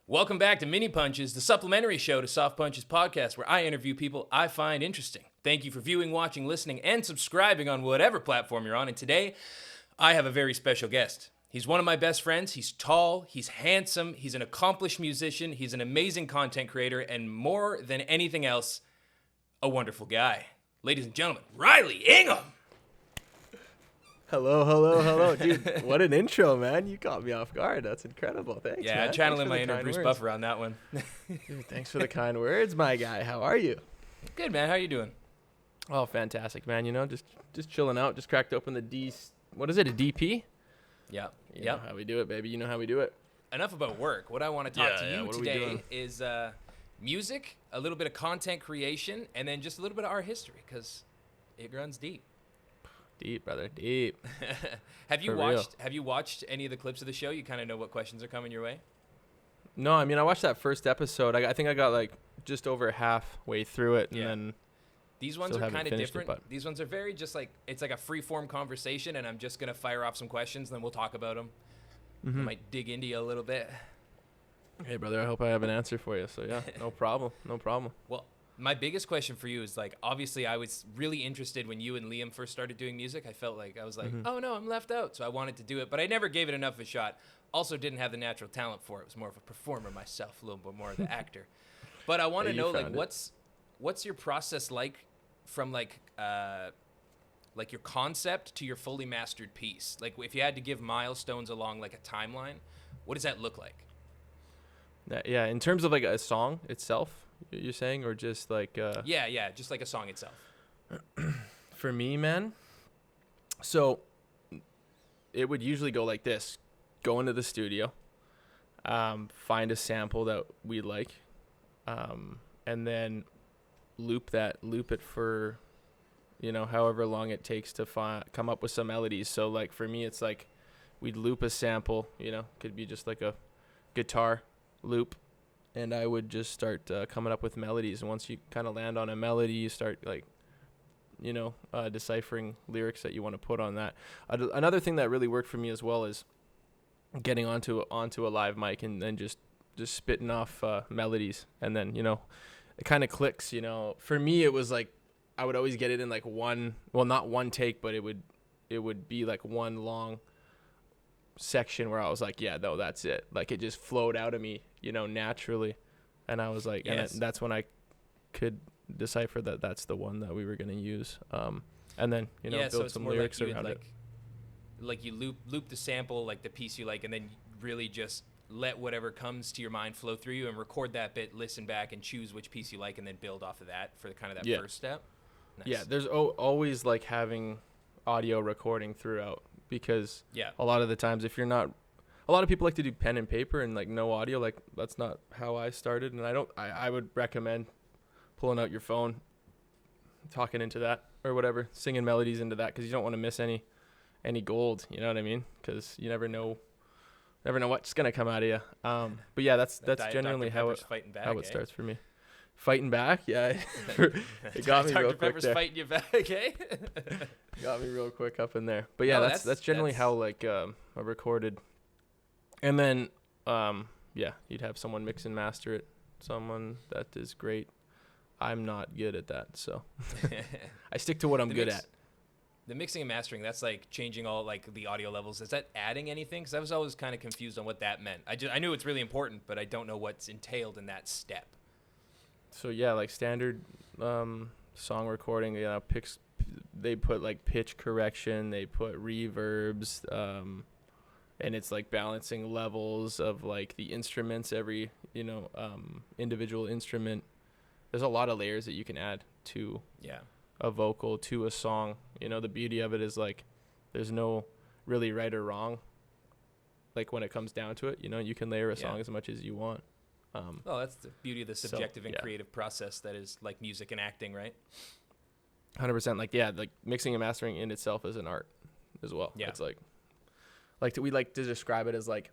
Welcome back to Mini Punches, the supplementary show to Soft Punches podcast, where I interview people I find interesting. Thank you for viewing, watching, listening, and subscribing on whatever platform you're on. And today, I have a very special guest. He's one of my best friends. He's tall, he's handsome, he's an accomplished musician, he's an amazing content creator, and more than anything else, a wonderful guy. Ladies and gentlemen, Riley Ingham! Hello. Dude, what an intro, man. You caught me off guard. That's incredible. Thanks, Yeah, man. I'm channeling my inner Bruce Buffer on that one. Dude, thanks for the kind words, my guy. How are you? Good, man. How you doing? Oh, fantastic, man. You know, just chilling out. Just cracked open the what is it, a DP? Yeah. You know how we do it, baby. You know how we do it. Enough about work. What I want to talk to you what are we today doing? is music, a little bit of content creation, and then just a little bit of art history, because it runs deep. Deep, brother, deep. Have you For real. watched any of the clips of the show? You kind of know what questions are coming your way? No, I mean, I watched that first episode. I think I got like just over halfway through it, and then These ones still are haven't kind of finished it, different. but- These ones are very just like, it's like a free-form conversation, and I'm just going to fire off some questions, then we'll talk about them. I might dig into you a little bit. Hey, brother, I hope I have an answer for you. So, yeah, no problem. Well, my biggest question for you is, like, obviously I was really interested when you and Liam first started doing music. I felt like, I was like, oh no, I'm left out. So I wanted to do it, but I never gave it enough of a shot. Also didn't have the natural talent for it. It was more of a performer myself, a little bit more of the actor. But I want to Yeah, know, you like, found it. what's your process like from like your concept to your fully mastered piece? Like, if you had to give milestones along like a timeline, what does that look like? Yeah, in terms of like a song itself, you're saying, or just like Yeah, just like a song itself. for me, man, so it would usually go like this: go into the studio, find a sample that we like, and then loop it for, however long it takes to come up with some melodies. So like for me, it's like we'd loop a sample, could be just like a guitar loop, and I would just start coming up with melodies. And once you kind of land on a melody, you start like, deciphering lyrics that you want to put on that. Another thing that really worked for me as well is getting onto a live mic and then just spitting off melodies, and then it kind of clicks. For me, it was like I would always get it in like not one take, but it would be like one long section where I was like, yeah, no, that's it. Like it just flowed out of me, naturally. And I was like, Yes. and that's when I could decipher that that's the one that we were going to use. And then, build some lyrics around it. Like you loop the sample, like the piece you like, and then really just let whatever comes to your mind flow through you and record that bit, listen back and choose which piece you like, and then build off of that for kind of that Yeah. first step. Nice. Yeah, there's always like having audio recording throughout, because a lot of the times a lot of people like to do pen and paper and like no audio. Like that's not how I started, and I would recommend pulling out your phone, talking into that or whatever, singing melodies into that, because you don't want to miss any gold, you know what I mean? Because you never know what's gonna come out of you. But yeah, that's generally how it starts for me. Fighting back, yeah. It got me real Dr. quick Pepper's there. fighting you back, eh? Got me real quick up in there. But yeah, No, that's generally how like I recorded. And then you'd have someone mix and master it. Someone that is great. I'm not good at that, so I stick to what I'm good at. The mixing and mastering, that's like changing all like the audio levels. Is that adding anything? Because I was always kind of confused on what that meant. I knew it's really important, but I don't know what's entailed in that step. So yeah, like standard song recording, they put like pitch correction, they put reverbs, and it's like balancing levels of like the instruments, every individual instrument. There's a lot of layers that you can add to a vocal, to a song. The beauty of it is like there's no really right or wrong. Like when it comes down to it, you can layer a song as much as you want. Well, that's the beauty of the subjective and creative process that is like music and acting, right? 100%. Like mixing and mastering in itself is an art as well. Yeah. It's we like to describe it as like,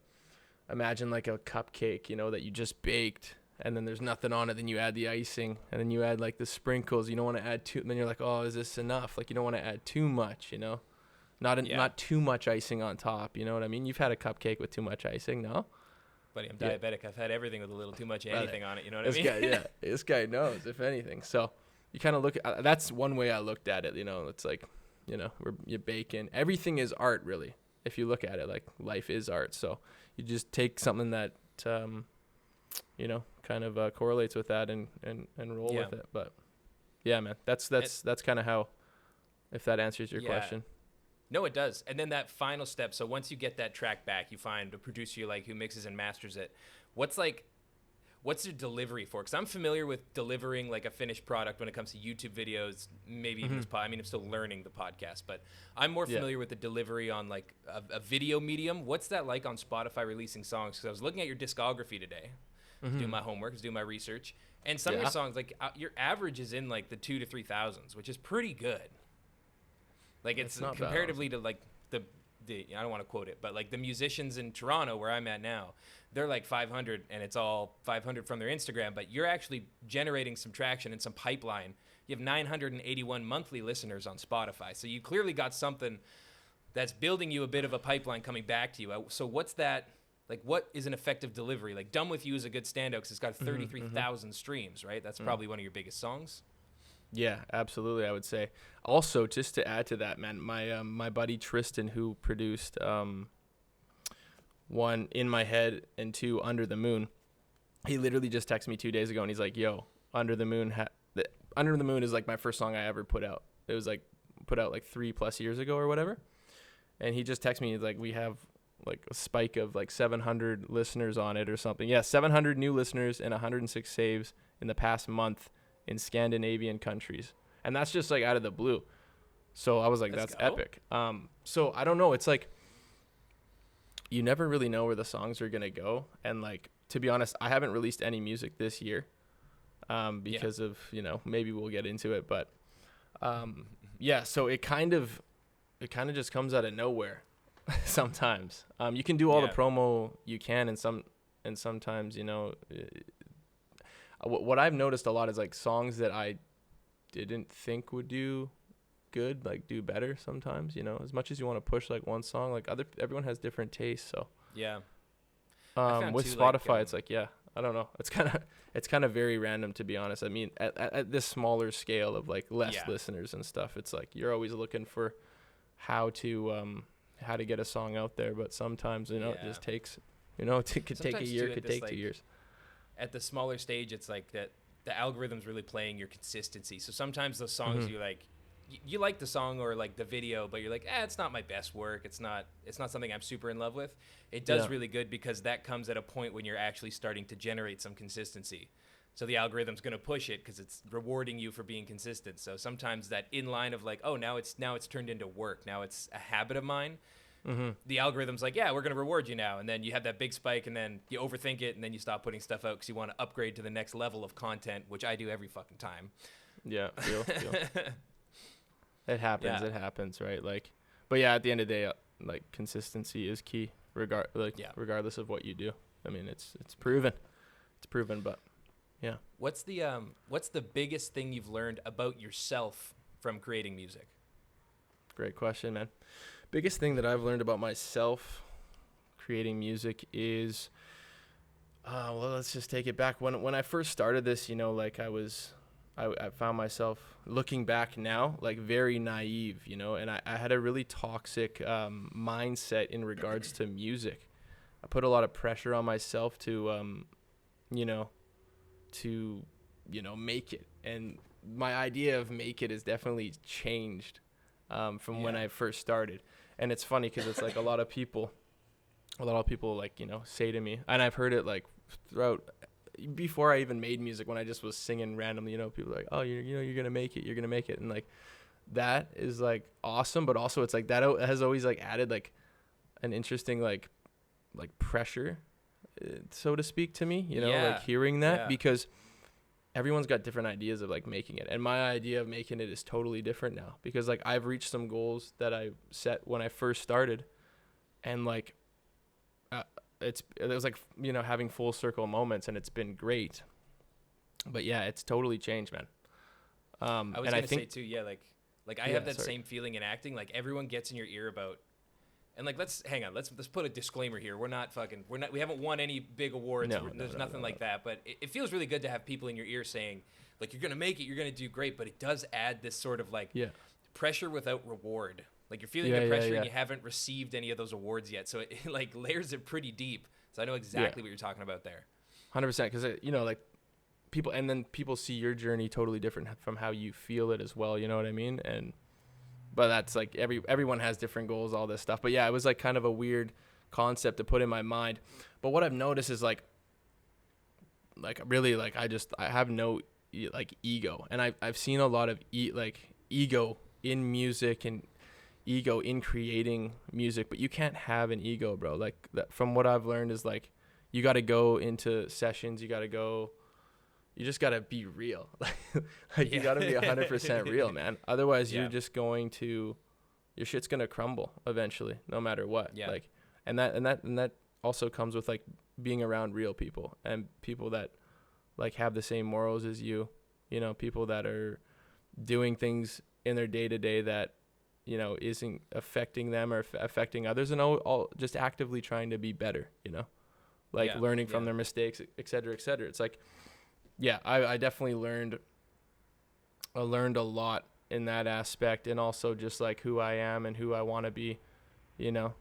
imagine like a cupcake, that you just baked, and then there's nothing on it. Then you add the icing, and then you add like the sprinkles. You don't want to add too, and then you're like, oh, is this enough? Like you don't want to add too much, not too much icing on top. You know what I mean? You've had a cupcake with too much icing, no? Buddy, I'm Yeah. diabetic. I've had everything with a little too much of Brother, anything on it. You know what I This mean? guy, yeah, this guy knows, if anything. So you kind of look at, that's one way I looked at it. It's like, you're baking. Everything is art, really. If you look at it, like life is art. So you just take something that, kind of correlates with that and roll with it. But yeah, man, that's kind of how, if that answers your question. No, it does. And then that final step. So once you get that track back, you find a producer you like who mixes and masters it. What's your delivery for? Because I'm familiar with delivering like a finished product when it comes to YouTube videos, maybe even this I'm still learning the podcast, but I'm more familiar with the delivery on like a video medium. What's that like on Spotify releasing songs? Because I was looking at your discography today, doing my homework, doing my research, and some of your songs, like your average is in like the 2,000 to 3,000s, which is pretty good. Like it's not comparatively to like the I don't want to quote it, but like the musicians in Toronto where I'm at now, they're like 500 and it's all 500 from their Instagram, but you're actually generating some traction and some pipeline. You have 981 monthly listeners on Spotify. So you clearly got something that's building you a bit of a pipeline coming back to you. So what's that, like what is an effective delivery? Like Dumb With You is a good standout because it's got 33,000 streams, right? That's probably one of your biggest songs. Yeah, absolutely. I would say. Also, just to add to that, man, my buddy Tristan, who produced one In My Head and two Under the Moon, he literally just texted me 2 days ago, and he's like, "Yo, Under the Moon is like my first song I ever put out. It was like put out like 3+ years ago or whatever." And he just texted me, he's like, "We have like a spike of like 700 listeners on it or something." Yeah, 700 new listeners and 106 saves in the past month in Scandinavian countries, and that's just like out of the blue. So I was like, that's epic. So I don't know, it's like you never really know where the songs are gonna go, and like, to be honest, I haven't released any music this year because of maybe we'll get into it, but so it kind of just comes out of nowhere. Sometimes you can do all the promo you can, and sometimes what I've noticed a lot is like songs that I didn't think would do good, like do better sometimes, as much as you want to push like one song, like everyone has different tastes. So with Spotify, it's like, I don't know. It's kind of very random, to be honest. I mean, at this smaller scale of like less listeners and stuff, it's like you're always looking for how to get a song out there, but sometimes it just takes, it could take a year, could take 2 years. At the smaller stage, it's like that the algorithm's really playing your consistency. So sometimes those songs you like, you like the song or like the video, but you're like, it's not my best work. It's not something I'm super in love with. It does really good because that comes at a point when you're actually starting to generate some consistency. So the algorithm's going to push it because it's rewarding you for being consistent. So sometimes that in line of like, now it's turned into work. Now it's a habit of mine. The algorithm's like, we're going to reward you now. And then you have that big spike and then you overthink it and then you stop putting stuff out because you want to upgrade to the next level of content, which I do every fucking time. Yeah, feel. It happens, right? Like, but at the end of the day, like consistency is key, regardless of what you do. I mean, it's proven. It's proven, but yeah. What's the biggest thing you've learned about yourself from creating music? Great question, man. Biggest thing that I've learned about myself creating music is, let's just take it back. When I first started this, like I found myself looking back now, like very naive, and I had a really toxic mindset in regards to music. I put a lot of pressure on myself to make it. And my idea of make it has definitely changed from when I first started. And it's funny because it's like a lot of people like, say to me, and I've heard it like throughout before I even made music, when I just was singing randomly, people are like, oh, you're going to make it. And like, that is like awesome. But also it's like that has always like added like an interesting, like pressure, so to speak, to me, like hearing that, because everyone's got different ideas of like making it. And my idea of making it is totally different now, because like I've reached some goals that I set when I first started, and like, it was like, having full circle moments, and it's been great. But it's totally changed, man. I was going to say too, like I have that same feeling in acting. Like everyone gets in your ear about And like, let's put a disclaimer here. We haven't won any big awards. No, There's no, nothing no, like that. But it feels really good to have people in your ear saying, like, you're gonna make it, you're gonna do great. But it does add this sort of like Yeah. pressure without reward. Like you're feeling Yeah, the yeah, pressure yeah. and you haven't received any of those awards yet. So it like layers it pretty deep. So I know exactly what you're talking about there. 100%. Because, you know, like people see your journey totally different from how you feel it as well. You know what I mean? But that's like everyone has different goals, all this stuff. But yeah, it was like kind of a weird concept to put in my mind. But what I've noticed is like really like I have no like ego, and I've seen a lot of ego in music and ego in creating music, but you can't have an ego, bro. Like that, from what I've learned is like you got to go into sessions, you just got to be real. You got to be 100% real, man. Otherwise you're just going to, your shit's going to crumble eventually, no matter what. Yeah. Like, and that also comes with like being around real people and people that like have the same morals as you know, people that are doing things in their day to day that, you know, isn't affecting them or affecting others, and all just actively trying to be better, you know, like learning from their mistakes, et cetera, et cetera. It's like, I definitely learned a lot in that aspect, and also just like who I am and who I want to be, you know.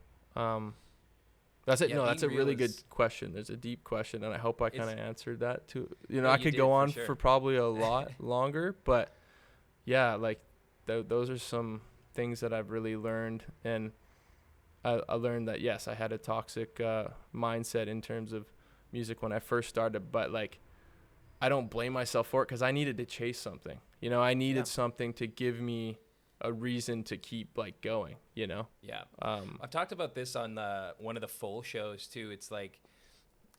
That's it. No, that's a really good question. There's a deep question, and I hope I kind of answered that too. You know, I could go on for probably a lot longer, but yeah, like those are some things that I've really learned. And I learned that, yes, I had a toxic mindset in terms of music when I first started, but like I don't blame myself for it, because I needed to chase something. You know, I needed something to give me a reason to keep like going, you know? Yeah. I've talked about this on one of the full shows too. It's like,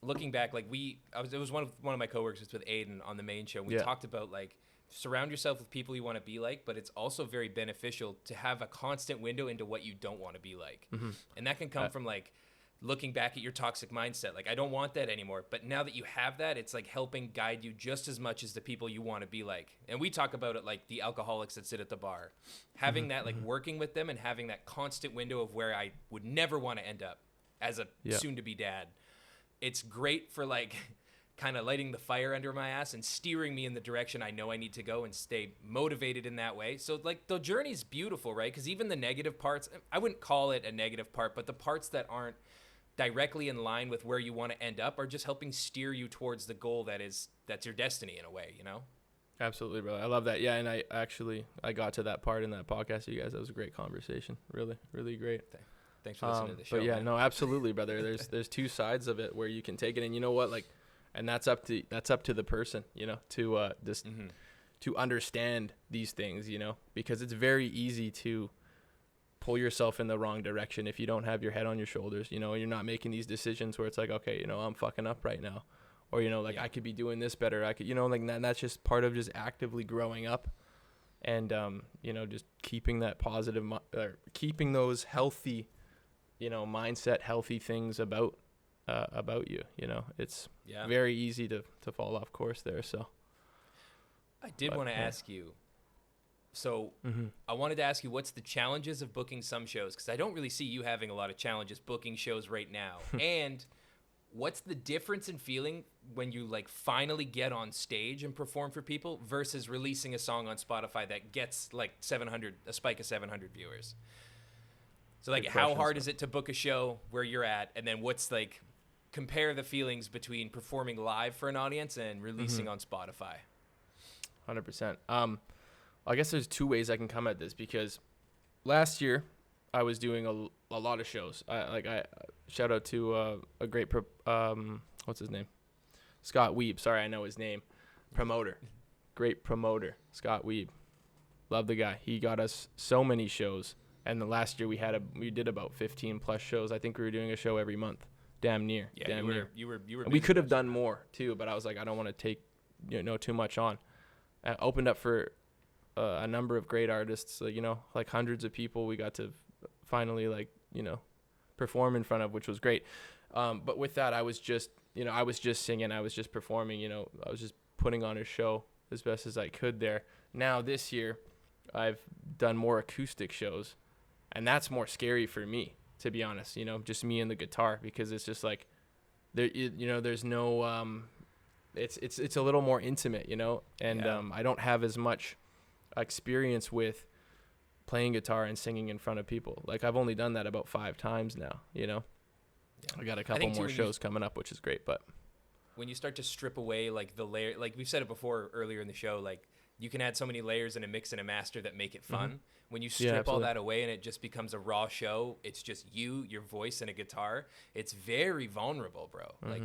looking back, like it was one of my coworkers was with Aiden on the main show. We talked about like, surround yourself with people you want to be like, but it's also very beneficial to have a constant window into what you don't want to be like. Mm-hmm. And that can come from like looking back at your toxic mindset. Like, I don't want that anymore. But now that you have that, it's like helping guide you just as much as the people you want to be like. And we talk about it like the alcoholics that sit at the bar. Having that, like working with them and having that constant window of where I would never want to end up as a soon-to-be dad. It's great for like kind of lighting the fire under my ass and steering me in the direction I know I need to go and stay motivated in that way. So like the journey's beautiful, right? Because even the negative parts, I wouldn't call it a negative part, but the parts that aren't directly in line with where you want to end up are just helping steer you towards the goal that's your destiny in a way, you know? Absolutely, bro. I love that. Yeah, and I got to that part in that podcast, you guys. That was a great conversation. Really, really great. Thanks for listening to the show. But yeah, man. No, absolutely, brother. There's two sides of it where you can take it, and you know what, like, and that's up to the person, you know, to to understand these things, you know, because it's very easy to pull yourself in the wrong direction if you don't have your head on your shoulders, you know. You're not making these decisions where it's like, okay, you know, I'm fucking up right now, or, you know, like I could be doing this better. I could, you know, like that's just part of just actively growing up, and you know, just keeping that positive, keeping those healthy, you know, mindset, healthy things about you. You know, it's very easy to fall off course there. So I did want to ask you. So I wanted to ask you, what's the challenges of booking some shows? Because I don't really see you having a lot of challenges booking shows right now. And what's the difference in feeling when you like finally get on stage and perform for people versus releasing a song on Spotify that gets like a spike of 700 viewers? So like, how hard is it to book a show where you're at? And then what's like, compare the feelings between performing live for an audience and releasing on Spotify. 100%. I guess there's two ways I can come at this, because last year I was doing a lot of shows. I shout out to a great what's his name? Scott Weeb. Sorry, I know his name. Promoter. Great promoter. Scott Weeb. Love the guy. He got us so many shows. And the last year we did about 15 plus shows. I think we were doing a show every month. Damn near. Yeah, damn near. You were. And we could have done more too, but I was like, I don't want to take too much on. I opened up for a number of great artists, you know, like hundreds of people we got to finally, like, you know, perform in front of, which was great. But with that, I was just singing, I was just performing, you know, I was just putting on a show as best as I could there. Now this year I've done more acoustic shows, and that's more scary for me, to be honest, just me and the guitar, because it's just like there's no it's a little more intimate, and I don't have as much experience with playing guitar and singing in front of people. Like, I've only done that about 5 times now, I got a couple more shows coming up, which is great. But when you start to strip away like the layer, like we've said it before earlier in the show, like you can add so many layers in a mix and a master that make it fun. When you strip all that away and it just becomes a raw show, it's just you, your voice, and a guitar. It's very vulnerable, bro. Like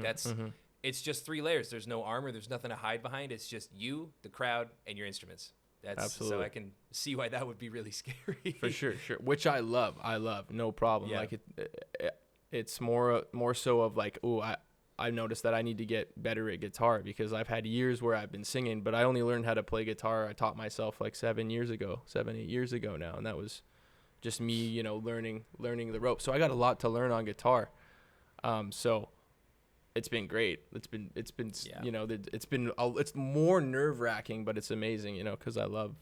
it's just 3 layers. There's no armor. There's nothing to hide behind. It's just you, the crowd, and your instruments. Absolutely. So I can see why that would be really scary. For sure. Which I love, no problem. Yeah. Like it's more so of like, I noticed that I need to get better at guitar, because I've had years where I've been singing, but I only learned how to play guitar. I taught myself like 7, 8 years ago now. And that was just me, learning the ropes. So I got a lot to learn on guitar. So it's been great. It's been it's more nerve wracking, but it's amazing, cause I love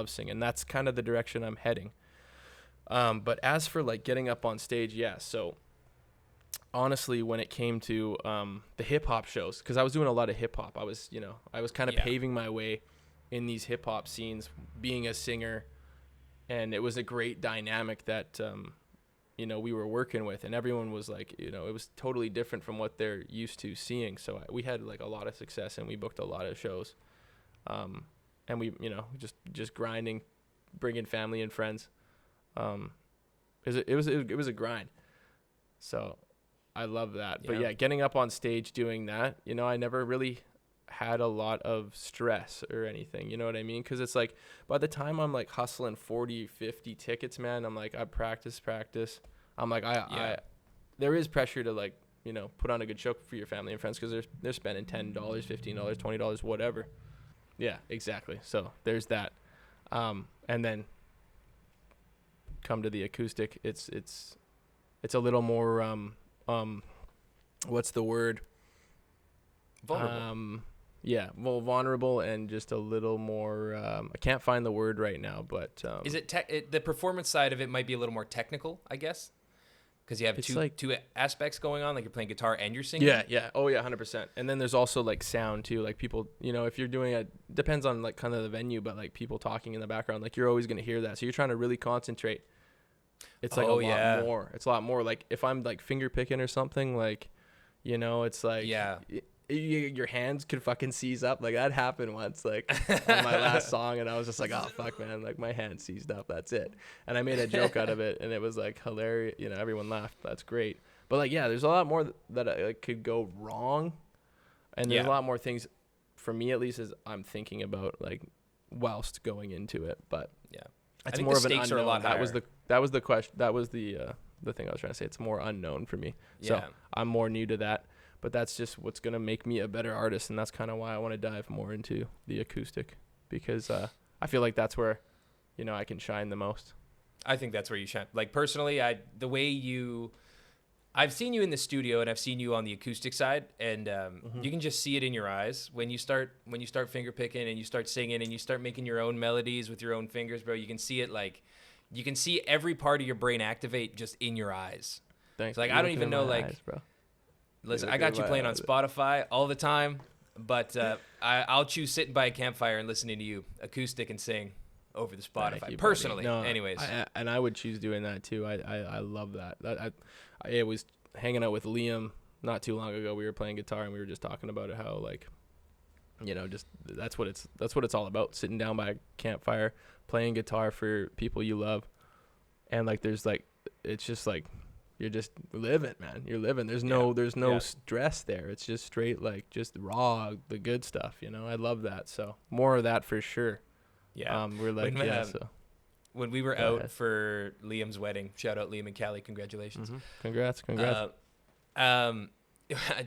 singing. That's kind of the direction I'm heading. But as for like getting up on stage, so honestly, when it came to the hip hop shows, because I was doing a lot of hip hop, I was kind of paving my way in these hip hop scenes, being a singer, and it was a great dynamic that we were working with, and everyone was like, it was totally different from what they're used to seeing. So we had like a lot of success, and we booked a lot of shows, and we just grinding, bringing family and friends. It was a grind. So I love that. But yeah, getting up on stage doing that, I never really had a lot of stress or anything, you know what I mean? Because it's like, by the time I'm like hustling 40, 50 tickets, man, I'm like, I practice. I'm like, there is pressure to like, put on a good show for your family and friends, because they're spending $10, $15, $20, whatever. Yeah, exactly. So there's that. And then come to the acoustic, it's a little more what's the word? Vulnerable. Vulnerable, and just a little more I can't find the word right now, but is it the performance side of it might be a little more technical, I guess, because you have two aspects going on, like you're playing guitar and you're singing. Yeah 100%. And then there's also like sound too, like people, if you're doing depends on like kind of the venue, but like people talking in the background, like you're always going to hear that, so you're trying to really concentrate. It's like a lot more. It's a lot more. Like if I'm like finger picking or something, like, it's like, your hands could fucking seize up. Like that happened once, like on my last song, and I was just like, oh fuck, man, like my hand seized up. That's it. And I made a joke out of it, and it was like hilarious. Everyone laughed. That's great. But like, there's a lot more that could go wrong, and there's a lot more things, for me at least, as I'm thinking about like whilst going into it. But it's more of an unknown. Are a lot higher. That was the question. That was the thing I was trying to say. It's more unknown for me. So I'm more new to that. But that's just what's going to make me a better artist. And that's kind of why I want to dive more into the acoustic, because I feel like that's where, I can shine the most. I think that's where you shine. Like personally, I've seen you in the studio, and I've seen you on the acoustic side, and you can just see it in your eyes when you start finger picking and you start singing and you start making your own melodies with your own fingers, bro. You can see it, like you can see every part of your brain activate just in your eyes. Thanks. So, like I don't even know, like, eyes, bro. Listen, I got you playing on Spotify all the time, but I'll choose sitting by a campfire and listening to you acoustic and sing over the Spotify. You, personally, no, anyways. I would choose doing that too. I love that. I was hanging out with Liam not too long ago. We were playing guitar, and we were just talking about it, how like, just that's what it's all about. Sitting down by a campfire, playing guitar for people you love, and like there's like, it's just like, you're just living, man. You're living. There's no stress there. It's just straight, like, just raw, the good stuff, I love that. So more of that for sure. Yeah. We're like, so. When we were out for Liam's wedding, shout out Liam and Callie, congratulations. Congrats.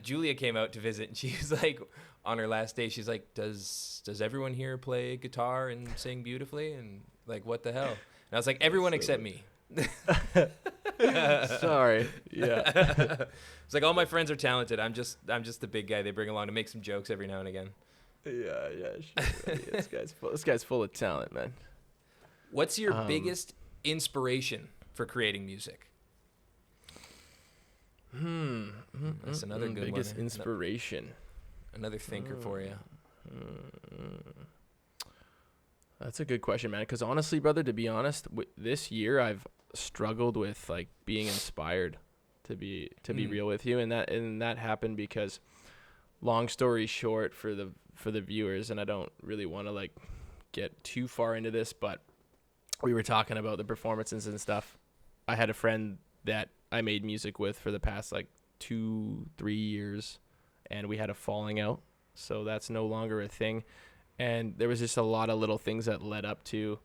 Julia came out to visit, and she was like, on her last day, she's like, does everyone here play guitar and sing beautifully? And like, what the hell? And I was like, everyone except me. Sorry. Yeah. It's like all my friends are talented. I'm just the big guy they bring along to make some jokes every now and again. Yeah, sure. This guy's full of talent, man. What's your biggest inspiration for creating music? That's another good biggest one. inspiration. Another thinker for you. That's a good question, man. Because honestly, brother, to be honest, this year I've struggled with like being inspired. To be real with you, and that happened because, long story short, for the viewers, and I don't really want to like get too far into this, but we were talking about the performances and stuff. I had a friend that I made music with for the past like 2-3 years, and we had a falling out, so that's no longer a thing. And there was just a lot of little things that led up to,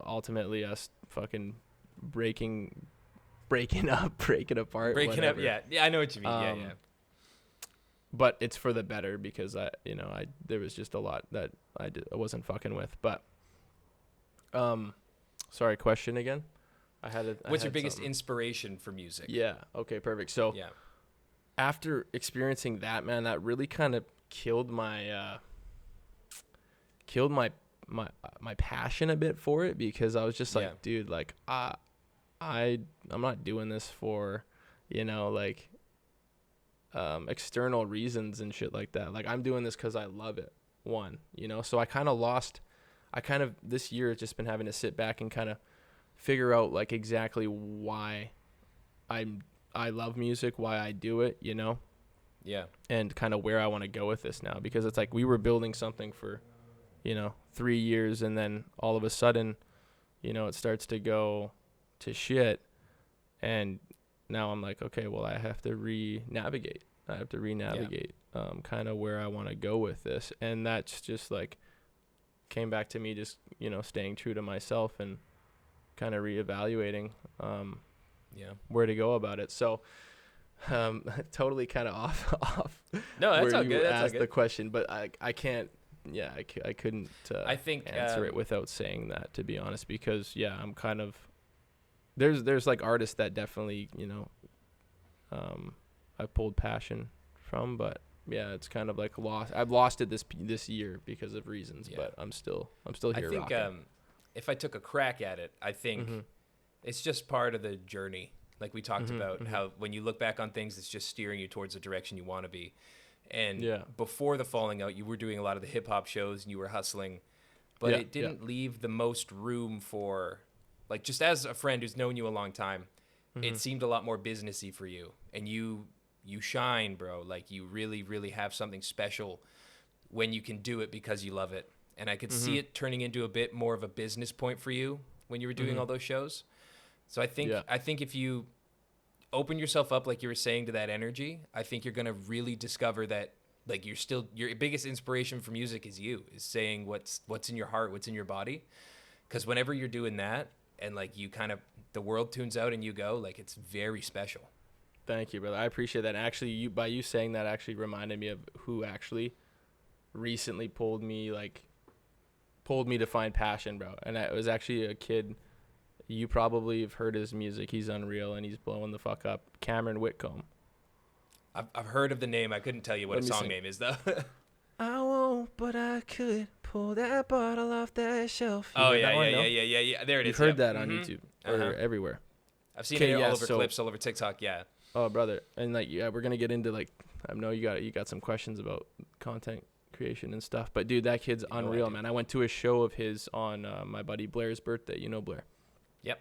ultimately us fucking breaking apart, whatever. Yeah, I know what you mean. Yeah. But it's for the better because there was just a lot that I wasn't fucking with. But sorry, question again. What's your biggest inspiration for music? Yeah. Okay. Perfect. So yeah, after experiencing that, man, that really kind of killed my passion a bit for it, because I was just like, dude, like I'm not doing this for, external reasons and shit like that. Like, I'm doing this because I love it. So I kind of this year has just been having to sit back and kind of figure out like exactly why I love music, why I do it, Yeah. And kind of where I want to go with this now, because it's like we were building something for, 3 years, and then all of a sudden, it starts to go to shit, and now I'm like, okay, well, I have to re-navigate kind of where I want to go with this. And that's just like came back to me just, staying true to myself and kind of reevaluating where to go about it. So totally kind of off no, that's where all you good. asked the question, but I can't. Yeah, I couldn't I think answer it without saying that, to be honest, because I'm kind of there's like artists that definitely I pulled passion from, but it's kind of like lost. I've lost it this year because of reasons, but I'm still here. I think if I took a crack at it, I think it's just part of the journey. Like we talked about how when you look back on things, it's just steering you towards the direction you want to be. And before the falling out, you were doing a lot of the hip hop shows and you were hustling, but it didn't leave the most room for, like, just as a friend who's known you a long time, it seemed a lot more businessy for you. And you shine, bro. Like, you really, really have something special when you can do it because you love it. And I could see it turning into a bit more of a business point for you when you were doing all those shows. So I think if you open yourself up, like you were saying, to that energy, I think you're going to really discover that, like, your biggest inspiration for music is saying what's in your heart, what's in your body. Because whenever you're doing that and like you kind of, the world tunes out and you go, like, it's very special. Thank you, brother. I appreciate that. And actually, you saying that actually reminded me of who actually recently pulled me to find passion, bro. And it was actually a kid. You probably have heard his music. He's unreal, and he's blowing the fuck up. Cameron Whitcomb. I've heard of the name. I couldn't tell you what a song name is, though. I won't, but I could pull that bottle off that shelf. Oh, yeah. There it is. You've heard that on YouTube or everywhere. I've seen it all over clips, all over TikTok, Oh, brother. And, like, we're going to get into, like, I know you got some questions about content creation and stuff. But, dude, that kid's unreal, man. I went to a show of his on my buddy Blair's birthday. You know Blair. Yep.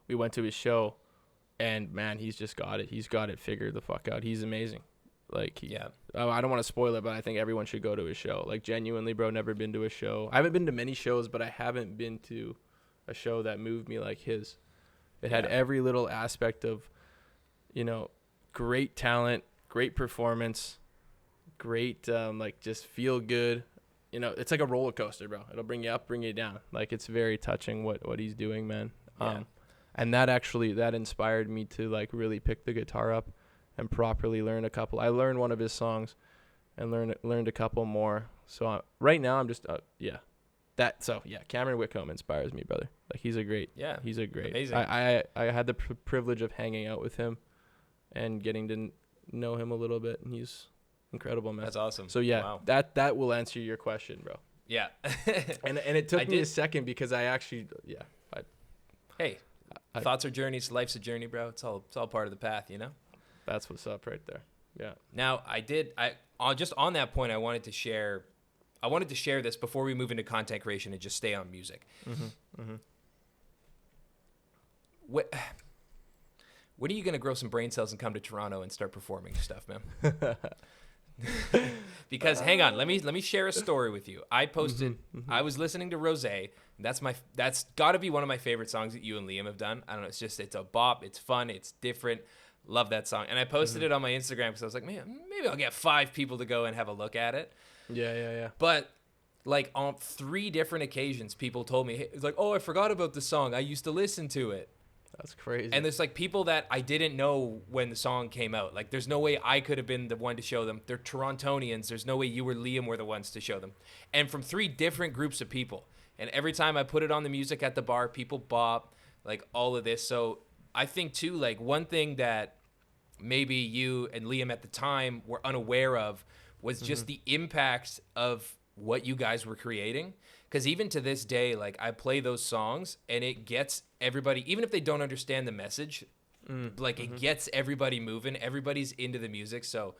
We went to his show, and man, he's just got it. He's got it figured the fuck out. He's amazing. Like, I don't want to spoil it, but I think everyone should go to his show. Like, genuinely, bro, never been to a show. I haven't been to many shows, but I haven't been to a show that moved me like his. It had every little aspect of, great talent, great performance, great, like, just feel good. It's like a roller coaster, bro. It'll bring you up, bring you down. Like, it's very touching what he's doing, man. And that inspired me to, like, really pick the guitar up and properly learn a couple. I learned one of his songs and learned a couple more. So right now I'm just Cameron Whitcomb inspires me, brother. Like, he's a great. Amazing. I had the privilege of hanging out with him and getting to know him a little bit, and he's incredible, man. That's awesome. So wow. that will answer your question, bro. Yeah. and it took me a second because I actually thoughts are journeys, life's a journey, bro. It's all part of the path, That's what's up right there. Yeah. Now, just on that point, I wanted to share this before we move into content creation and just stay on music. When are you going to grow some brain cells and come to Toronto and start performing stuff, man? Because hang on, let me share a story with you. I posted, I was listening to Rosé. That's got to be one of my favorite songs that you and Liam have done. I don't know, it's a bop, it's fun, it's different. Love that song. And I posted it on my Instagram because I was like, man, maybe I'll get 5 people to go and have a look at it. Yeah. But like on 3 different occasions, people told me, it's like, oh, I forgot about the song. I used to listen to it. That's crazy. And there's like people that I didn't know when the song came out. Like there's no way I could have been the one to show them. They're Torontonians. There's no way you or Liam were the ones to show them. And from 3 different groups of people. And every time I put it on the music at the bar, people bop, like all of this. So I think too, like one thing that maybe you and Liam at the time were unaware of was just the impact of what you guys were creating. Because even to this day, like I play those songs and it gets everybody, even if they don't understand the message, it gets everybody moving. Everybody's into the music. So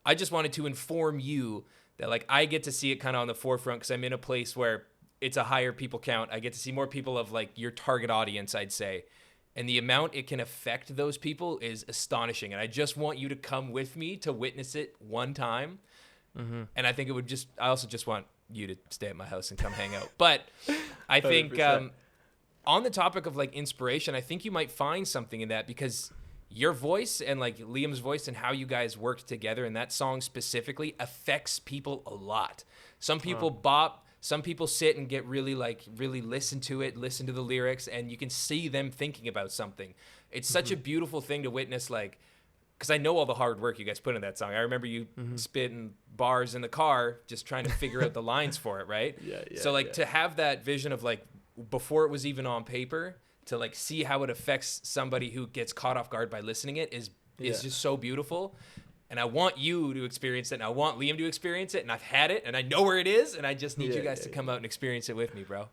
I just wanted to inform you that like I get to see it kind of on the forefront because I'm in a place where it's a higher people count. I get to see more people of like your target audience, I'd say. And the amount it can affect those people is astonishing. And I just want you to come with me to witness it one time. And I think I also just want you to stay at my house and come hang out. But I think on the topic of like inspiration, I think you might find something in that because your voice and like Liam's voice and how you guys work together and that song specifically affects people a lot. Some people bop. Some people sit and get really listen to it, listen to the lyrics, and you can see them thinking about something. It's such a beautiful thing to witness, like, because I know all the hard work you guys put in that song. I remember you spitting bars in the car just trying to figure out the lines for it, right? Yeah. So, like, to have that vision of, like, before it was even on paper, to, like, see how it affects somebody who gets caught off guard by listening it is just so beautiful. And I want you to experience it, and I want Liam to experience it, and I've had it, and I know where it is, and I just need you guys to come out and experience it with me, bro.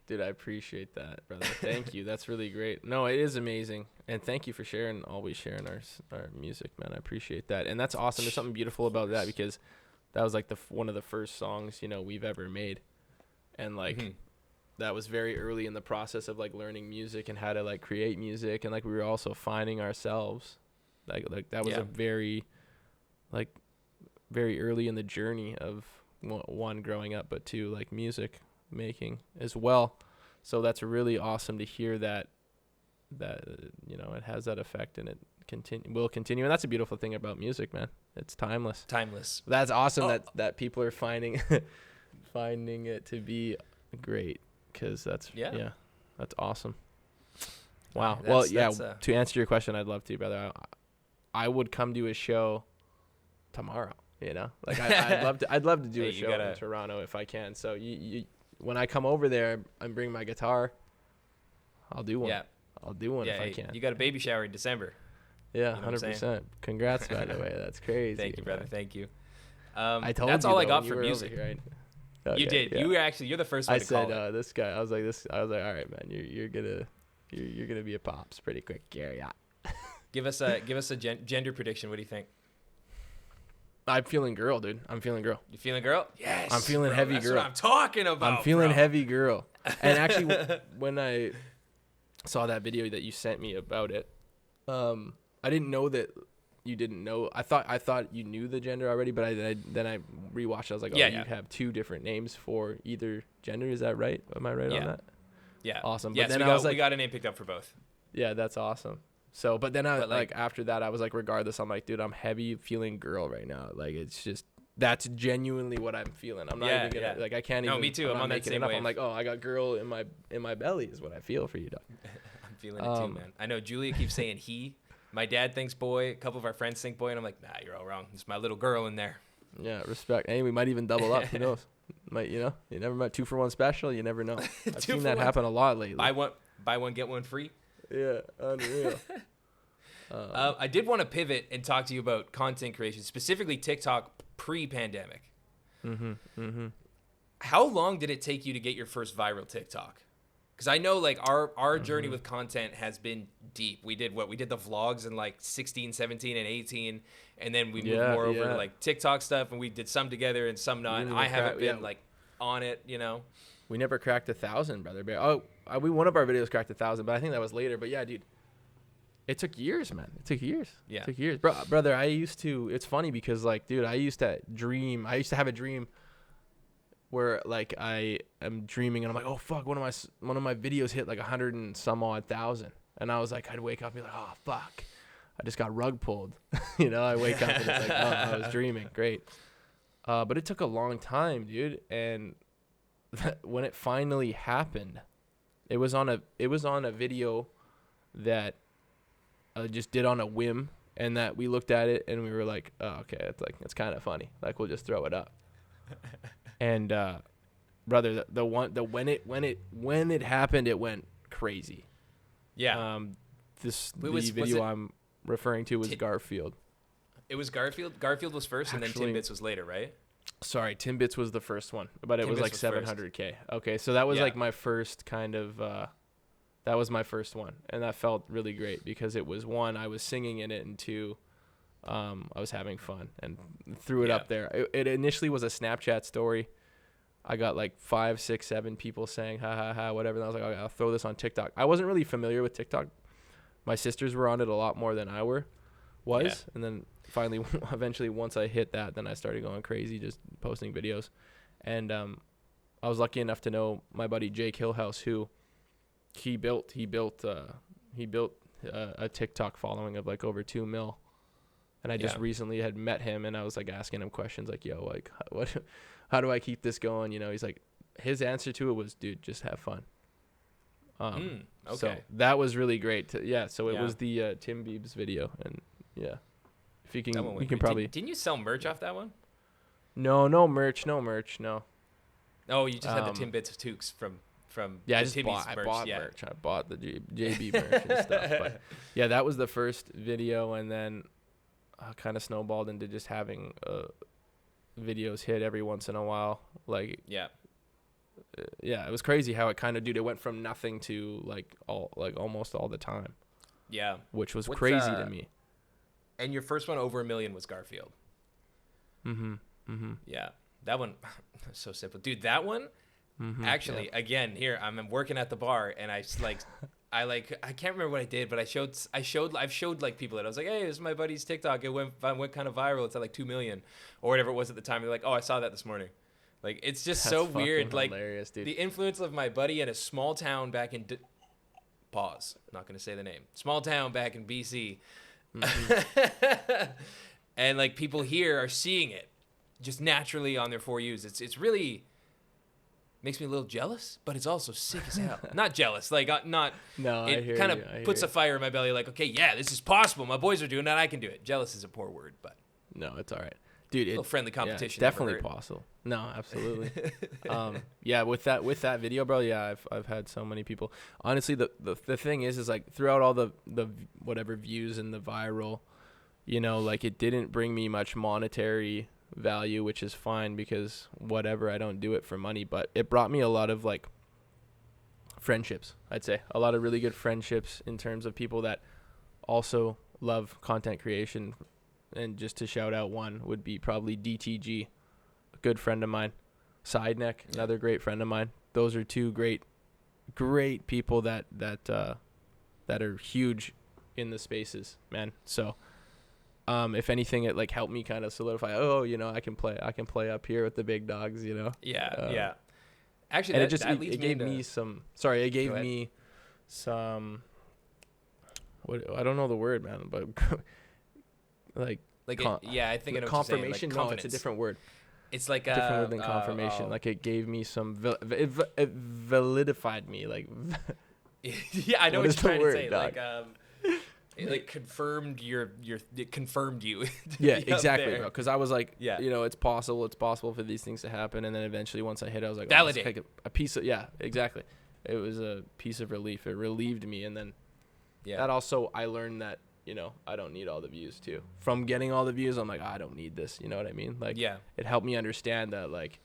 Dude, I appreciate that, brother. Thank you. That's really great. No, it is amazing. And thank you for always sharing our music, man. I appreciate that. And that's awesome. There's something beautiful about that because that was like one of the first songs, we've ever made. And like that was very early in the process of like learning music and how to like create music. And like we were also finding ourselves. Like that was a very early in the journey of one, growing up, but 2, like music making as well. So that's really awesome to hear that it has that effect and it will continue. And that's a beautiful thing about music, man. It's timeless. That's awesome that people are finding it to be great because that's awesome. Wow. To answer your question, I'd love to, brother. I would come to a show tomorrow, like I'd love to do a show in Toronto if I can. So you when I come over there and bring my guitar, I'll do one. Yeah. I'll do one if I can. You got a baby shower in December. Yeah, 100%. Congrats, by the way. That's crazy. Thank you, brother. Man. Thank you. I told that's you all though, I got for music. Here, you did. Yeah. You're the first one to call it. This guy. I was like, all right, man. You're gonna be a pops pretty quick, Gary. Yeah. Give us a gender prediction. What do you think? I'm feeling girl, dude. I'm feeling girl. You feeling girl? Yes. I'm feeling heavy girl. That's what I'm talking about. I'm feeling heavy girl. And actually, when I saw that video that you sent me about it, I didn't know that you didn't know. I thought you knew the gender already, but then I rewatched it. I was like, you'd have 2 different names for either gender. Is that right? Am I right on that? Yeah. Awesome. Yes, but then we got a name picked up for both. Yeah, that's awesome. So, but then after that, I was like, regardless, I'm like, dude, I'm heavy feeling girl right now. Like, it's just, that's genuinely what I'm feeling. I'm not even gonna, like, I can't even. No, me too. I'm on that same wave. I'm like, oh, I got girl in my belly is what I feel for you, dog. I'm feeling it too, man. I know Julia keeps saying he. My dad thinks boy. A couple of our friends think boy. And I'm like, nah, you're all wrong. It's my little girl in there. Yeah, respect. Hey, we might even double up. Who knows? You never met 2 for 1 special. You never know. I've seen that happen a lot lately. Buy one, get one free. Yeah, unreal. I did want to pivot and talk to you about content creation, specifically TikTok pre-pandemic. How long did it take you to get your first viral TikTok? Because I know like our journey with content has been deep. We did the vlogs in like 16, 17, and 18, and then we moved more over to like TikTok stuff, and we did some together and some not. I haven't been like on it, you know. We never cracked 1,000, brother. Oh, one of our videos cracked 1,000, but I think that was later. But yeah, dude, it took years, man. It took years. Yeah, it took years, brother. It's funny because like, dude, I used to have a dream where like I am dreaming and I'm like, oh fuck, one of my videos hit like 100 and some odd thousand, and I was like, I'd wake up and be like, oh fuck, I just got rug pulled. You know, I wake up and it's like, oh, I was dreaming. Great. But it took a long time, dude, and when it finally happened, it was on a video that I just did on a whim, and that we looked at it and we were like, oh, okay, it's kind of funny, like we'll just throw it up. And brother, when it happened, it went crazy. Yeah. The video I'm referring to was Garfield. It was Garfield. Garfield was first, and then Timbits was later, right? Sorry, Timbits was the first one, but it was like 700K. Okay, so that was like my first kind of. That was my first one, and that felt really great because it was, one, I was singing in it, and two, I was having fun and threw it up there. It initially was a Snapchat story. I got like 5, 6, 7 people saying ha ha ha whatever. And I was like, okay, I'll throw this on TikTok. I wasn't really familiar with TikTok. My sisters were on it a lot more than I was. Yeah. And then finally, eventually, once I hit that, then I started going crazy, just posting videos. And I was lucky enough to know my buddy Jake Hillhouse, who he built a TikTok following of like over 2 mil. And I just recently had met him, and I was like asking him questions like, yo, like how do I keep this going? You know, he's like, his answer to it was, dude, just have fun. Okay. So that was really great. So it was the Tim Biebs video, and if you can, you can probably. Didn't you sell merch off that one? No merch, no. Oh, you just had the Timbits toques from I bought merch. I bought the JB merch and stuff. But yeah, that was the first video, and then kind of snowballed into just having videos hit every once in a while. Like it was crazy how it kind of, dude, it went from nothing to almost all the time. Yeah, which was crazy to me. And your first one over 1 million was Garfield. Yeah, that one so simple, dude. That one actually, again, here I'm working at the bar, and I can't remember what I did, but I've showed like people that I was like, hey, this is my buddy's TikTok. It went kind of viral. It's at like 2 million or whatever it was at the time. They're like, oh, I saw that this morning. Like, it's just so weird. Like, dude. The influence of my buddy in a small town back in pause. Not going to say the name. Small town back in BC. And like people here are seeing it just naturally on their For Yous. It's really makes me a little jealous, but it's also sick as hell. Not jealous, like not. No, it kind of puts a fire in my belly. Like, okay, yeah, this is possible. My boys are doing that. I can do it. Jealous is a poor word, but no, it's all right, dude. A little friendly competition. Definitely possible. No, absolutely. With that video, bro. Yeah, I've had so many people. Honestly, the thing is like throughout all the whatever views and the viral, you know, like it didn't bring me much monetary value, which is fine because whatever, I don't do it for money, but it brought me a lot of like friendships. I'd say a lot of really good friendships in terms of people that also love content creation. And just to shout out one would be probably DTG, a good friend of mine. Sideneck, another great friend of mine. Those are two great people that are huge in the spaces, man. So if anything, it like helped me kind of solidify. Oh, you know, I can play up here with the big dogs. You know. Yeah. Actually, it gave me some. Sorry, it gave me some. What, I don't know the word, man, but I think I know confirmation. Like, no, it's a different word. It's like different word than confirmation. Like it gave me some. It validified me. Like. Yeah, I know what you're trying to say. Dog? Like it like confirmed it confirmed you. Yeah, exactly, bro. Because I was like, you know, it's possible for these things to happen, and then eventually once I hit it, I was like, validate. Like a piece of exactly. It was a piece of relief. It relieved me, and then that also I learned that, you know, I don't need all the views too. From getting all the views, I'm like, I don't need this. You know what I mean? Like, it helped me understand that like,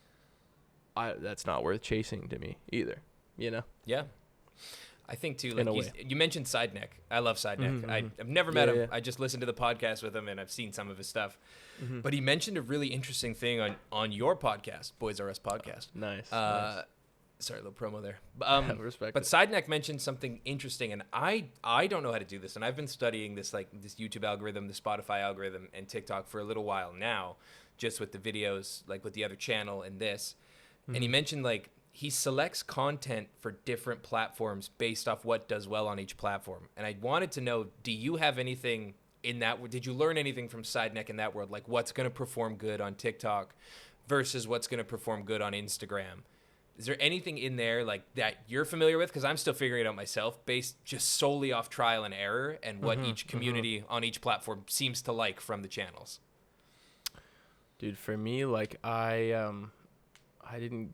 that's not worth chasing to me either. You know? Yeah. I think too, In like a way. you mentioned Sideneck. I love Sideneck. Mm-hmm. I've never met him. Yeah. I just listened to the podcast with him and I've seen some of his stuff. Mm-hmm. But he mentioned a really interesting thing on your podcast, Boys R Us podcast. Nice. Sorry, a little promo there. Respect But it. Sideneck mentioned something interesting, and I don't know how to do this, and I've been studying this YouTube algorithm, the Spotify algorithm, and TikTok for a little while now, just with the videos, like with the other channel and this. And he mentioned like he selects content for different platforms based off what does well on each platform. And I wanted to know, do you have anything in that? Did you learn anything from Sideneck in that world? Like what's going to perform good on TikTok versus what's going to perform good on Instagram? Is there anything in there like that you're familiar with? Because I'm still figuring it out myself based just solely off trial and error and what each community on each platform seems to like from the channels. Dude, for me, like I didn't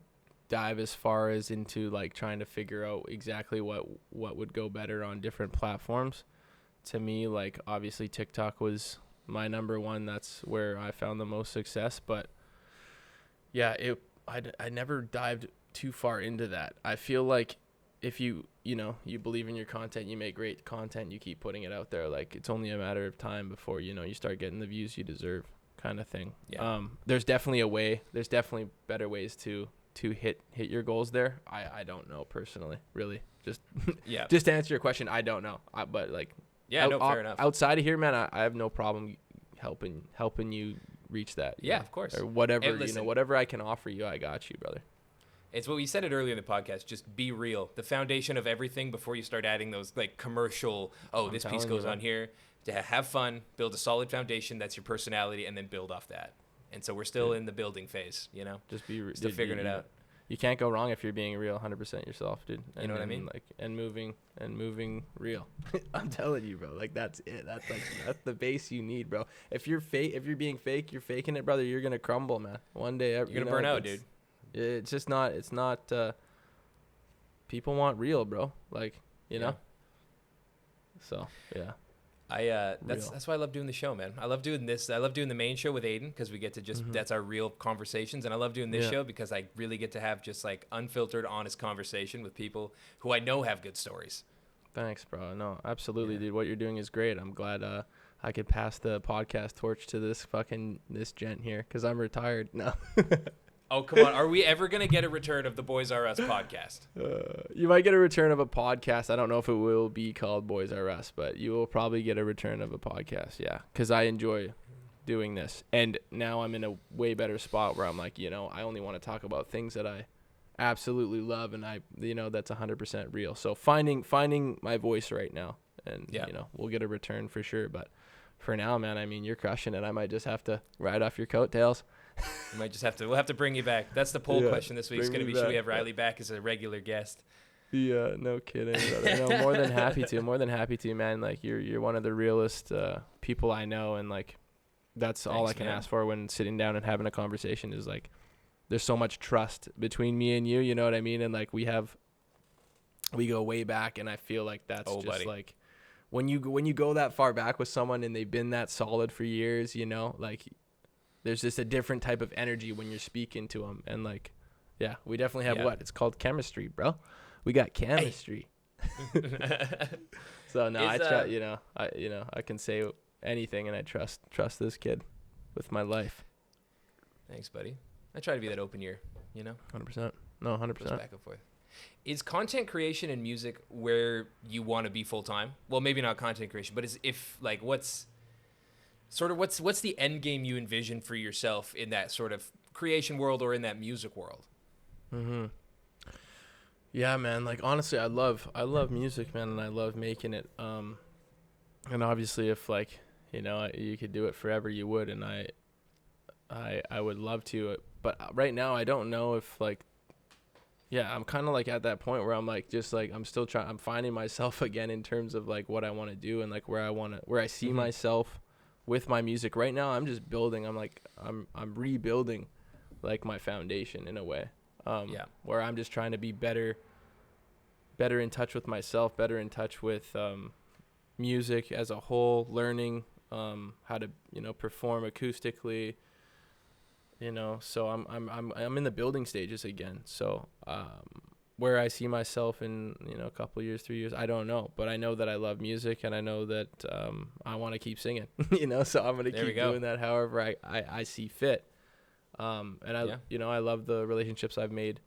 dive as far as into like trying to figure out exactly what would go better on different platforms. To me, like obviously TikTok was my number one. That's where I found the most success. But yeah, I never dived too far into that. I feel like if you believe in your content, you make great content, you keep putting it out there, like it's only a matter of time before you start getting the views you deserve, kind of thing. There's definitely better ways to hit your goals there. I don't know personally, really, just just to answer your question, I don't know. But like fair enough. Outside of here, man, I have no problem helping you reach that. Of course, or whatever. And listen, whatever I can offer you, I got you, brother. It's what we said it earlier in the podcast. Just be real. The foundation of everything before you start adding those like commercial, this piece goes on here. To have fun, build a solid foundation. That's your personality, and then build off that. And so we're still in the building phase, Just be still figuring it out. You can't go wrong if you're being real 100% yourself, dude. You know what I mean? Like, and moving real. I'm telling you, bro. Like that's it. That's the base you need, bro. If you're being fake, you're faking it, brother. You're gonna crumble, man. One day, you're gonna burn out, dude. It's just not. It's not. People want real, bro. Like know. So yeah. That's why I love doing the show, man. I love doing this. I love doing the main show with Aiden because we get to just that's our real conversations, and I love doing this show because I really get to have just like unfiltered, honest conversation with people who I know have good stories. Thanks, bro. No, absolutely, dude. What you're doing is great. I'm glad I could pass the podcast torch to this gent here because I'm retired now. Oh, come on. Are we ever going to get a return of the Boys R Us podcast? You might get a return of a podcast. I don't know if it will be called Boys R Us, but you will probably get a return of a podcast, yeah, because I enjoy doing this. And now I'm in a way better spot where I'm like, I only want to talk about things that I absolutely love, and that's 100% real. So finding my voice right now, and, we'll get a return for sure. But for now, man, I mean, you're crushing it. I might just have to ride off your coattails. We'll have to bring you back. That's the poll question this week. It's going to be, should we have Riley back as a regular guest? Yeah, no kidding, brother. No, more than happy to, man. Like you're one of the realest people I know, and like that's all I can ask for when sitting down and having a conversation is like there's so much trust between me and you, you know what I mean? And like we go way back, and I feel like that's like when you go that far back with someone and they've been that solid for years, like there's just a different type of energy when you're speaking to them. And like, yeah, we definitely have it's called chemistry, bro. We got chemistry. So no, I can say anything, and I trust this kid with my life. Thanks, buddy. I try to be that open ear, 100%. No, 100%. Goes back and forth. Is content creation and music where you want to be full time? Well, maybe not content creation, but what's the end game you envision for yourself in that sort of creation world or in that music world? Yeah, man. Like honestly, I love music, man, and I love making it. And obviously, if like you could do it forever, you would, and I would love to. But right now, I don't know if like. Yeah, I'm kind of like at that point where I'm like just like I'm finding myself again in terms of like what I want to do and like where I see myself with my music. Right now I'm just building. I'm rebuilding like my foundation in a way. Where I'm just trying to be better in touch with myself, better in touch with music as a whole, learning how to perform acoustically. So I'm in the building stages again. So where I see myself in, a couple of years, 3 years, I don't know. But I know that I love music, and I know that I want to keep singing, so I'm going to keep doing that however I see fit. And I love the relationships I've made,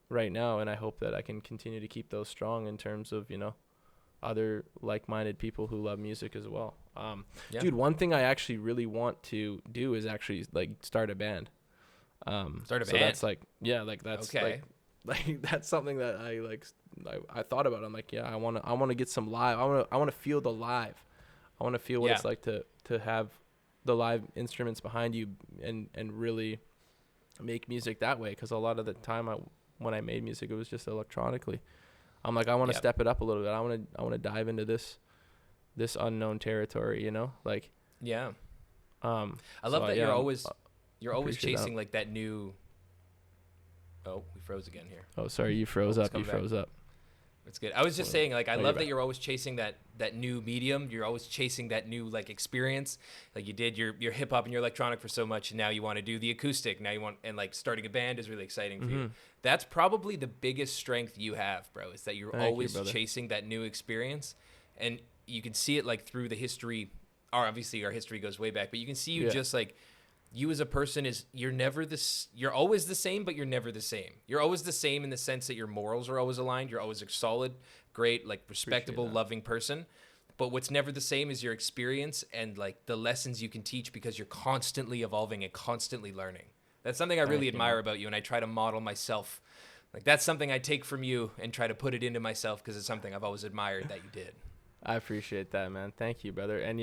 right now. And I hope that I can continue to keep those strong in terms of, other like-minded people who love music as well. Dude, one thing I actually really want to do is actually start a band. Start a so band. That's that's okay. like that's something that I thought about. I'm like, I want to get some live. I want to feel the live. I want to feel what it's like to have the live instruments behind you and really make music that way. Because a lot of the time when I made music, it was just electronically. I'm like, I want to step it up a little bit. I want to dive into this unknown territory, Yeah. I love that you're always chasing that new. Oh, we froze again here. Oh, sorry, you froze up. You froze up. It's good. I was just saying, I love that you're always chasing that new medium. You're always chasing that new experience. Like you did your hip hop and your electronic for so much, and now you want to do the acoustic. Now you want starting a band is really exciting for you. That's probably the biggest strength you have, bro. Is that you're always chasing that new experience, and you can see it through the history. Or obviously our history goes way back, but you can see you just you as a person you're always the same, but you're never the same. You're always the same in the sense that your morals are always aligned. You're always a solid, great, respectable, loving person. But what's never the same is your experience and the lessons you can teach because you're constantly evolving and constantly learning. That's something I really admire about you, and I try to model myself. That's something I take from you and try to put it into myself because it's something I've always admired that you did. I appreciate that, man. Thank you, brother. And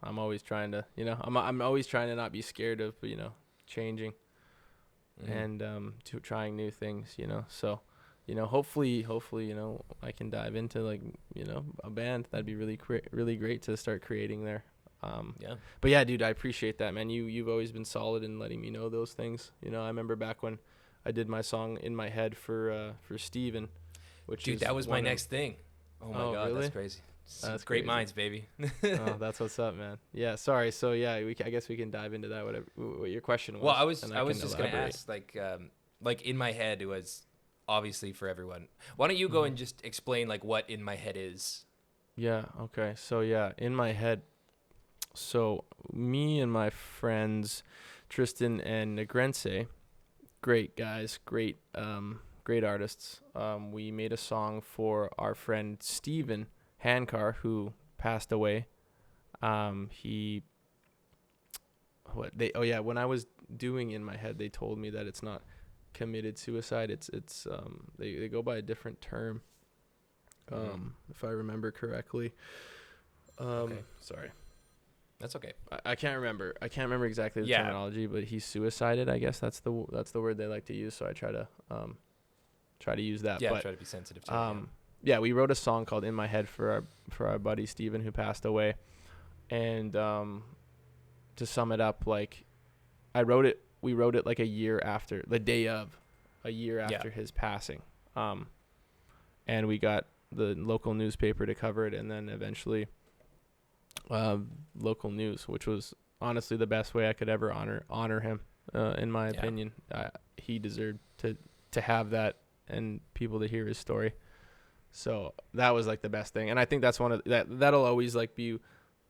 I'm always trying to, I'm always trying to not be scared of, changing and to trying new things, So, hopefully, I can dive into a band. That'd be really great to start creating there. But yeah, dude, I appreciate that, man. You've always been solid in letting me know those things. I remember back when I did my song In My Head for Steven, dude, that was my next thing. Oh my God, really? That's crazy. That's great crazy. minds, baby. Oh, that's what's up, man. Yeah, sorry. So yeah, I guess we can dive into that. What your question was? Well, I was just gonna ask, In My Head was obviously for everyone. Why don't you go and just explain what In My Head is? Yeah. Okay. So yeah, In My Head. So me and my friends, Tristan and Negrense, great guys, great artists. We made a song for our friend Steven Hankar, who passed away. When I was doing In My Head, they told me that it's not committed suicide. It's they go by a different term. If I remember correctly. Okay. Sorry. That's okay. I can't remember. I can't remember exactly the terminology, but he suicided. I guess that's the word they like to use. So I try to use that. Yeah, but, try to be sensitive to it. Yeah, we wrote a song called In My Head for our buddy Steven, who passed away. And to sum it up, we wrote it a year after, the day of a year after his passing. And we got the local newspaper to cover it, and then eventually local news, which was honestly the best way I could ever honor him, in my opinion. He deserved to have that and people to hear his story. So that was the best thing, and I think that's that'll always be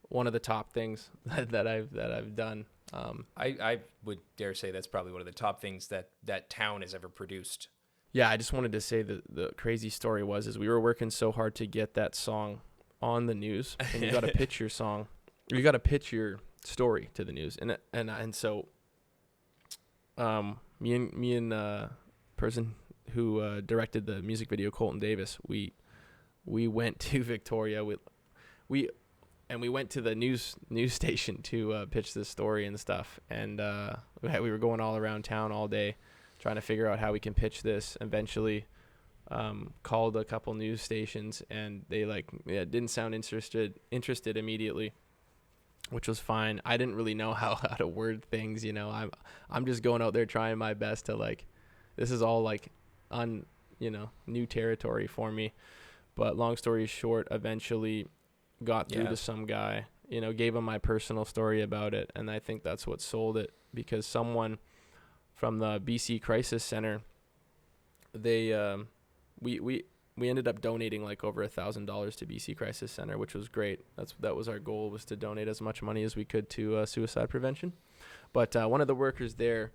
one of the top things that I've done. I would dare say that's probably one of the top things that town has ever produced. Yeah, I just wanted to say the crazy story is we were working so hard to get that song on the news, and you got to pitch your song, you got to pitch your story to the news, and so me and person who directed the music video, Colton Davis, we went to Victoria. We went to the news station to pitch this story and stuff. And we were going all around town all day trying to figure out how we can pitch this. Eventually called a couple news stations, and they didn't sound interested immediately, which was fine. I didn't really know how to word things, I'm just going out there trying my best to this is all new territory for me. But long story short, eventually got through to some guy, gave him my personal story about it. And I think that's what sold it, because someone from the BC Crisis Center. They we ended up donating like over $1,000 to BC Crisis Center, which was great. That was our goal, was to donate as much money as we could to suicide prevention. But one of the workers there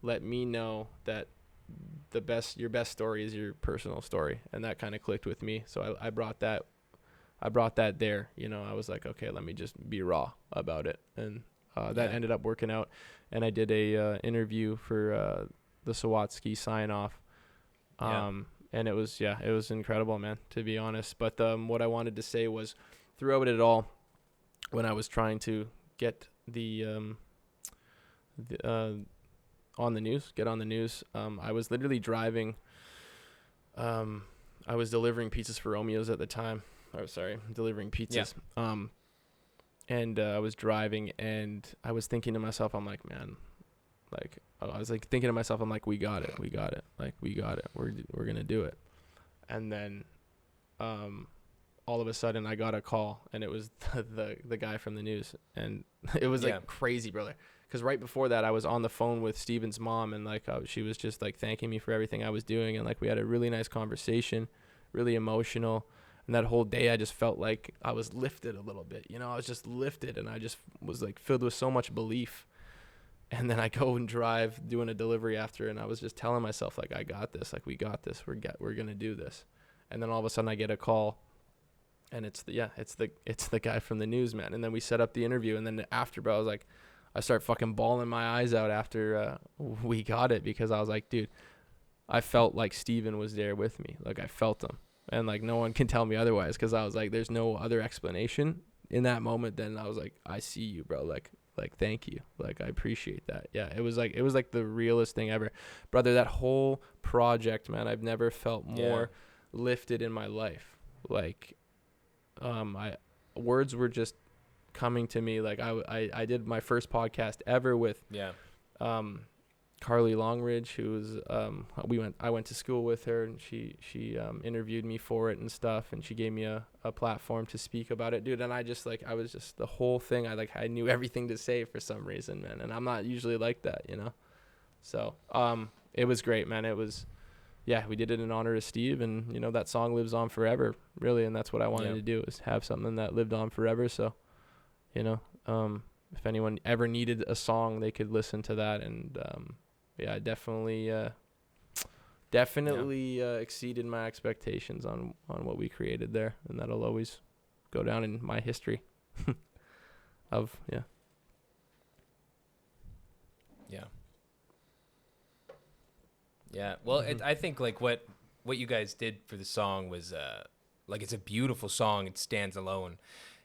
let me know that your best story is your personal story, and that kind of clicked with me. So I brought that there. You know, I was like, okay, let me just be raw about it, and that ended up working out. And I did a interview for the Sawatsky sign off. And it was incredible, man, to be honest. But what I wanted to say was, throughout it all, when I was trying to get on the news, I was literally driving. I was delivering pizzas for Romeo's at the time. Delivering pizzas. Yeah. And I was driving, and I was thinking to myself, I'm like, man, like, I was like thinking to myself, I'm like, we got it. Like, we got it. We're going to do it. And then, all of a sudden I got a call, and it was the guy from the news, and it was like crazy, brother. Cause right before that I was on the phone with Steven's mom, and like, she was just like thanking me for everything I was doing. And like, we had a really nice conversation, really emotional. And that whole day I just felt like I was lifted a little bit, you know, I was just lifted, and I just was like filled with so much belief. And then I go and drive doing a delivery after, and I was just telling myself, like, I got this, like, we got this, we're going to do this. And then all of a sudden I get a call, and it's the guy from the news, man. And then we set up the interview, and then after, bro, I was like, I start fucking bawling my eyes out after we got it, because I was like, dude, I felt like Steven was there with me. Like, I felt him, and like, no one can tell me otherwise, because I was like, there's no other explanation in that moment. Then I was like, I see you, bro. Like, thank you. Like, I appreciate that. Yeah, it was like the realest thing ever, brother. That whole project, man, I've never felt more lifted in my life. Like, words were just coming to me. Like, I did my first podcast ever with Carly Longridge, who was I went to school with her, and she interviewed me for it and stuff, and she gave me a platform to speak about it, dude. And I was just the whole thing, I knew everything to say for some reason, man. And I'm not usually like that, you know. So it was great, man. It was, we did it in honor of Steve, and you know, that song lives on forever, really. And that's what I wanted to do, is have something that lived on forever. So, you know, if anyone ever needed a song, they could listen to that. And I definitely exceeded my expectations on what we created there, and that'll always go down in my history of Well, I think like what you guys did for the song was like, it's a beautiful song. It stands alone.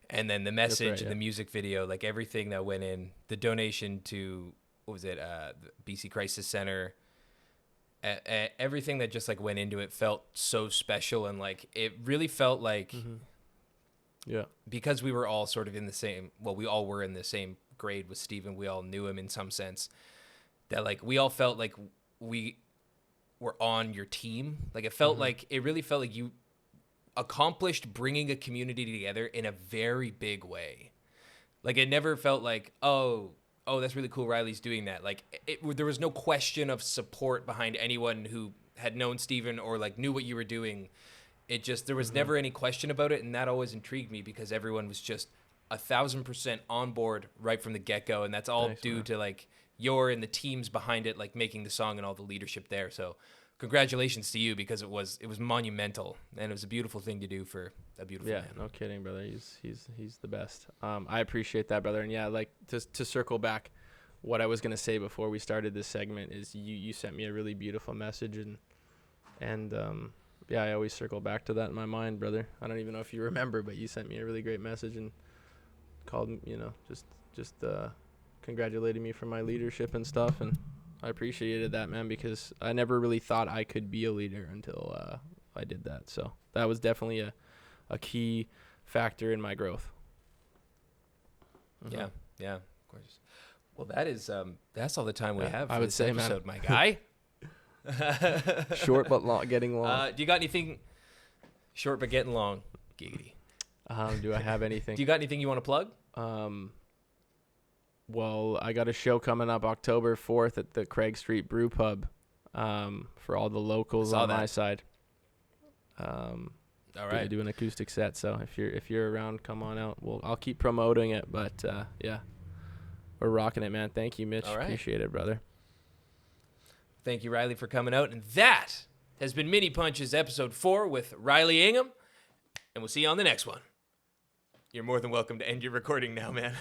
And then the message and the music video, like everything that went in, the donation to, what was it, the BC Crisis Center, everything that just like went into it felt so special. And like, it really felt like, because we were all sort of in the same, we all were in the same grade with Steven, we all knew him in some sense, that like, we all felt like we were on your team. Like, it really felt like you accomplished bringing a community together in a very big way. Like, it never felt like, oh, that's really cool, Riley's doing that. Like, there was no question of support behind anyone who had known Steven or like knew what you were doing. It just, there was never any question about it. And that always intrigued me, because everyone was just 1,000% on board right from the get-go. And that's all due to like your and the teams behind it, like making the song and all the leadership there. So congratulations to you, because it was monumental, and it was a beautiful thing to do for a beautiful man. No kidding, brother. He's the best. I appreciate that, brother. And like to circle back, what I was gonna say before we started this segment is you sent me a really beautiful message, and I always circle back to that in my mind, brother. I don't even know if you remember, but you sent me a really great message and called, you know, just congratulated me for my leadership and stuff, and I appreciated that, man, because I never really thought I could be a leader until I did that. So that was definitely a key factor in my growth. Yeah, of course. Well, that's all the time we have for I would this say, episode, man. My guy. Short but getting long. Do you got anything short but getting long? Giggity. Do I have anything? Do you got anything you want to plug? Well, I got a show coming up October 4th at the Craig Street Brew Pub for all the locals on my side. All right. Do an acoustic set, so if you're around, come on out. I'll keep promoting it, but yeah, we're rocking it, man. Thank you, Mitch. All right. Appreciate it, brother. Thank you, Riley, for coming out. And that has been Mini Punches episode 4 with Riley Ingham, and we'll see you on the next one. You're more than welcome to end your recording now, man.